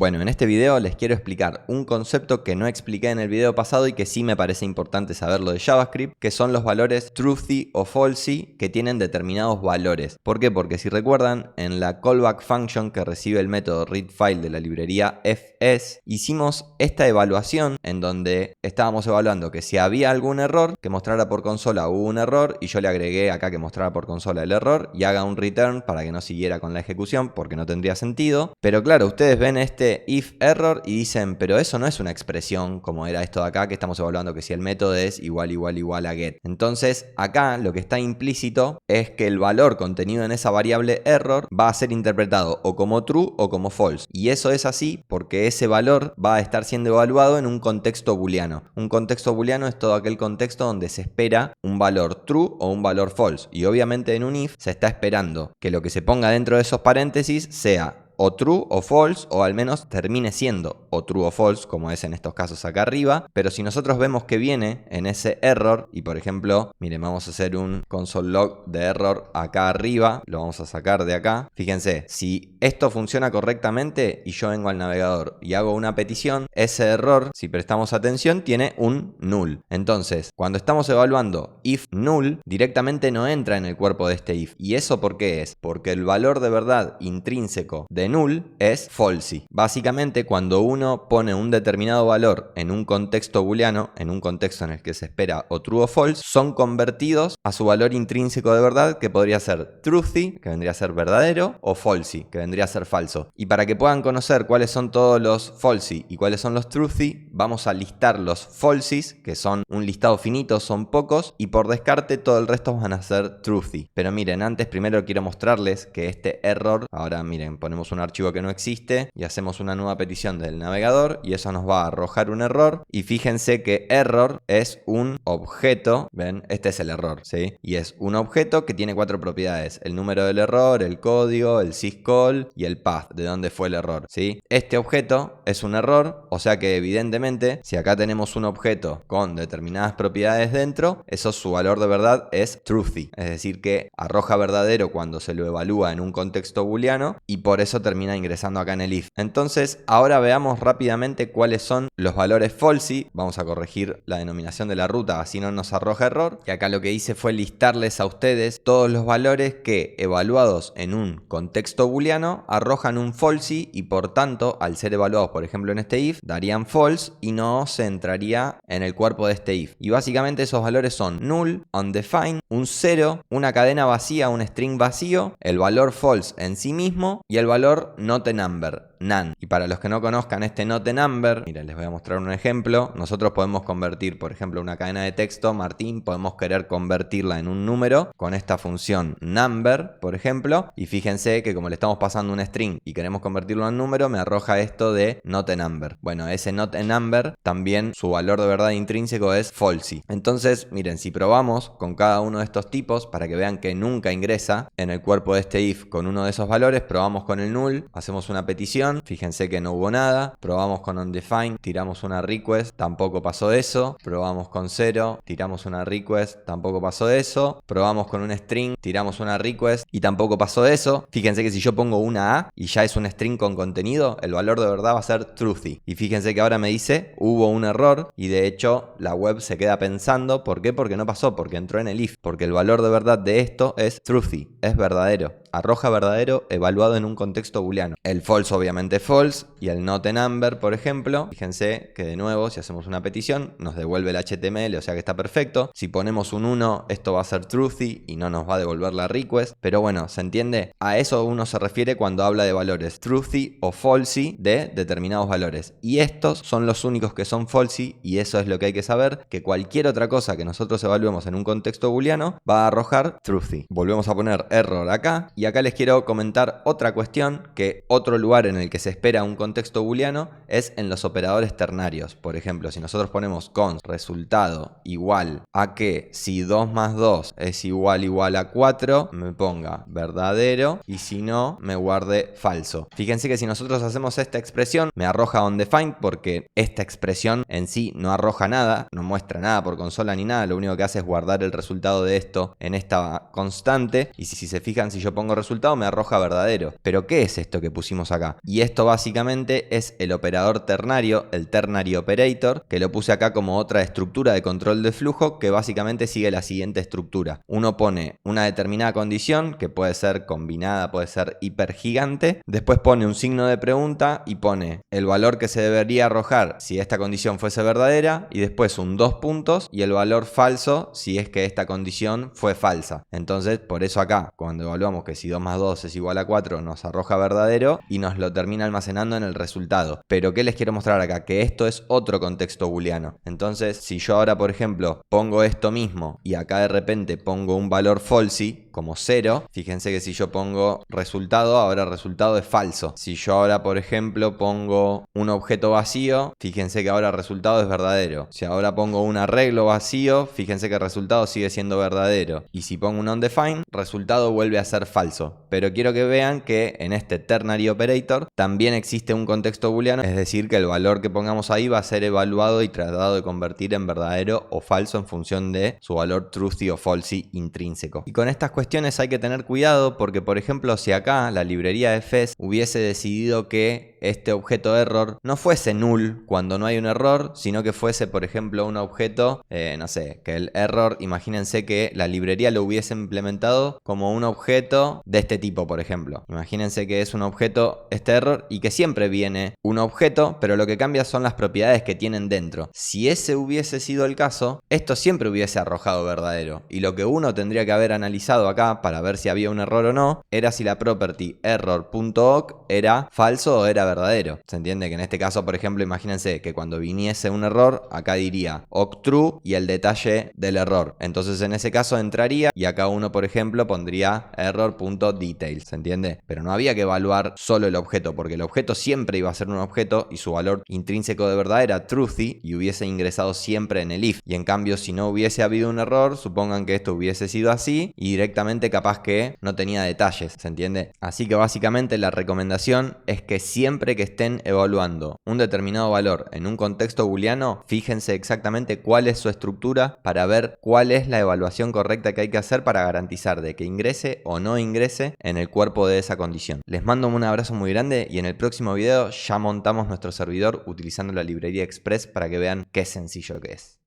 Bueno, en este video les quiero explicar un concepto que no expliqué en el video pasado y que sí me parece importante saberlo de JavaScript, que son los valores truthy o falsy que tienen determinados valores. ¿Por qué? Porque si recuerdan, en la callback function que recibe el método readFile de la librería fs, hicimos esta evaluación en donde estábamos evaluando que si había algún error, que mostrara por consola hubo un error y yo le agregué acá que mostrara por consola el error y haga un return para que no siguiera con la ejecución porque no tendría sentido. Pero claro, ustedes ven este if error y dicen, pero eso no es una expresión como era esto de acá que estamos evaluando que si el método es igual a get. Entonces acá lo que está implícito es que el valor contenido en esa variable error va a ser interpretado o como true o como false. Y eso es así porque ese valor va a estar siendo evaluado en un contexto booleano. Un contexto booleano es todo aquel contexto donde se espera un valor true o un valor false. Y obviamente en un if se está esperando que lo que se ponga dentro de esos paréntesis sea o true o false, o al menos termine siendo o true o false, como es en estos casos acá arriba. Pero si nosotros vemos que viene en ese error, y por ejemplo, miren, vamos a hacer un console log de error acá arriba, lo vamos a sacar de acá. Fíjense, si esto funciona correctamente y yo vengo al navegador y hago una petición, ese error, si prestamos atención, tiene un null. Entonces, cuando estamos evaluando if null, directamente no entra en el cuerpo de este if. ¿Y eso por qué es? Porque el valor de verdad intrínseco de null es falsy. Básicamente, cuando uno pone un determinado valor en un contexto booleano, en un contexto en el que se espera o true o false, son convertidos a su valor intrínseco de verdad, que podría ser truthy, que vendría a ser verdadero, o falsy, que vendría a ser falso. Y para que puedan conocer cuáles son todos los falsy y cuáles son los truthy, vamos a listar los falsys, que son un listado finito, son pocos, y por descarte todo el resto van a ser truthy. Pero miren, antes primero quiero mostrarles que este error, ahora miren, ponemos un archivo que no existe y hacemos una nueva petición del navegador y eso nos va a arrojar un error. Y fíjense que error es un objeto, ven, este es el error, ¿sí? Y es un objeto que tiene 4 propiedades: el número del error, el código, el syscall y el path, de dónde fue el error, ¿sí? Este objeto es un error, o sea que evidentemente si acá tenemos un objeto con determinadas propiedades dentro, eso su valor de verdad es truthy, es decir que arroja verdadero cuando se lo evalúa en un contexto booleano y por eso termina ingresando acá en el if. Entonces ahora veamos rápidamente cuáles son los valores falsy. Vamos a corregir la denominación de la ruta, así no nos arroja error. Y acá lo que hice fue listarles a ustedes todos los valores que evaluados en un contexto booleano arrojan un falsy y por tanto al ser evaluados por ejemplo en este if darían false y no se entraría en el cuerpo de este if. Y básicamente esos valores son null, undefined, un 0, una cadena vacía, un string vacío, el valor false en sí mismo y el valor not a number, none. Y para los que no conozcan este not a number, miren, les voy a mostrar un ejemplo. Nosotros podemos convertir, por ejemplo, una cadena de texto, Martín, podemos querer convertirla en un número con esta función number, por ejemplo. Y fíjense que como le estamos pasando un string y queremos convertirlo en número, me arroja esto de not a number. Bueno, ese not a number también su valor de verdad intrínseco es falsy. Entonces, miren, si probamos con cada uno de estos tipos para que vean que nunca ingresa en el cuerpo de este if con uno de esos valores, probamos con el null, hacemos una petición, fíjense que no hubo nada, probamos con undefined, tiramos una request, tampoco pasó eso, probamos con 0, tiramos una request, tampoco pasó eso, probamos con un string, tiramos una request y tampoco pasó eso. Fíjense que si yo pongo una A y ya es un string con contenido, el valor de verdad va a ser truthy. Y fíjense que ahora me dice, hubo un error y de hecho la web se queda pensando, ¿por qué? Porque no pasó, porque entró en el if, porque el valor de verdad de esto es truthy, es verdadero. Arroja verdadero evaluado en un contexto booleano. El false obviamente false y el not a number, por ejemplo, fíjense que de nuevo si hacemos una petición nos devuelve el HTML, o sea que está perfecto. Si ponemos un 1 esto va a ser truthy y no nos va a devolver la request, pero bueno, ¿se entiende? A eso uno se refiere cuando habla de valores truthy o falsy de determinados valores y estos son los únicos que son falsy y eso es lo que hay que saber, que cualquier otra cosa que nosotros evaluemos en un contexto booleano va a arrojar truthy. Volvemos a poner error acá. Y acá les quiero comentar otra cuestión, que otro lugar en el que se espera un contexto booleano es en los operadores ternarios. Por ejemplo, si nosotros ponemos const resultado igual a que si 2 más 2 es igual a 4, me ponga verdadero y si no, me guarde falso. Fíjense que si nosotros hacemos esta expresión, me arroja undefined porque esta expresión en sí no arroja nada, no muestra nada por consola ni nada, lo único que hace es guardar el resultado de esto en esta constante. Y si se fijan, si yo pongo pongo resultado me arroja verdadero. Pero ¿qué es esto que pusimos acá? Y esto básicamente es el operador ternario, el ternary operator, que lo puse acá como otra estructura de control de flujo que básicamente sigue la siguiente estructura. Uno pone una determinada condición, que puede ser combinada, puede ser hipergigante, después pone un signo de pregunta y pone el valor que se debería arrojar si esta condición fuese verdadera, y después un 2 puntos y el valor falso si es que esta condición fue falsa. Entonces, por eso acá, cuando evaluamos que si 2 más 2 es igual a 4, nos arroja verdadero y nos lo termina almacenando en el resultado. Pero ¿qué les quiero mostrar acá? Que esto es otro contexto booleano. Entonces, si yo ahora, por ejemplo, pongo esto mismo y acá de repente pongo un valor falsy como 0, fíjense que si yo pongo resultado, ahora el resultado es falso. Si yo ahora, por ejemplo, pongo un objeto vacío, fíjense que ahora el resultado es verdadero. Si ahora pongo un arreglo vacío, fíjense que el resultado sigue siendo verdadero. Y si pongo un undefined, resultado vuelve a ser falso. Pero quiero que vean que en este ternary operator también existe un contexto booleano, es decir, que el valor que pongamos ahí va a ser evaluado y tratado de convertir en verdadero o falso en función de su valor truthy o falsy intrínseco. Y con estas cuestiones hay que tener cuidado porque, por ejemplo, si acá la librería de Fez hubiese decidido que este objeto error no fuese null cuando no hay un error, sino que fuese, por ejemplo, un objeto, no sé, que el error, imagínense que la librería lo hubiese implementado como un objeto de este tipo, por ejemplo. Imagínense que es un objeto, este error, y que siempre viene un objeto, pero lo que cambia son las propiedades que tienen dentro. Si ese hubiese sido el caso, esto siempre hubiese arrojado verdadero. Y lo que uno tendría que haber analizado acá para ver si había un error o no, era si la property error.awk era falso o era verdadero. Se entiende que en este caso, por ejemplo, imagínense que cuando viniese un error, acá diría awk true y el detalle del error. Entonces en ese caso entraría y acá uno, por ejemplo, pondría error.details. ¿Se entiende? Pero no había que evaluar solo el objeto, porque el objeto siempre iba a ser un objeto y su valor intrínseco de verdad era truthy y hubiese ingresado siempre en el if. Y en cambio, si no hubiese habido un error, supongan que esto hubiese sido así y directamente capaz que no tenía detalles. ¿Se entiende? Así que básicamente la recomendación es que siempre que estén evaluando un determinado valor en un contexto booleano, fíjense exactamente cuál es su estructura para ver cuál es la evaluación correcta que hay que hacer para garantizar de que ingrese o no ingrese en el cuerpo de esa condición. Les mando un abrazo muy grande y en el próximo video ya montamos nuestro servidor utilizando la librería Express para que vean qué sencillo que es.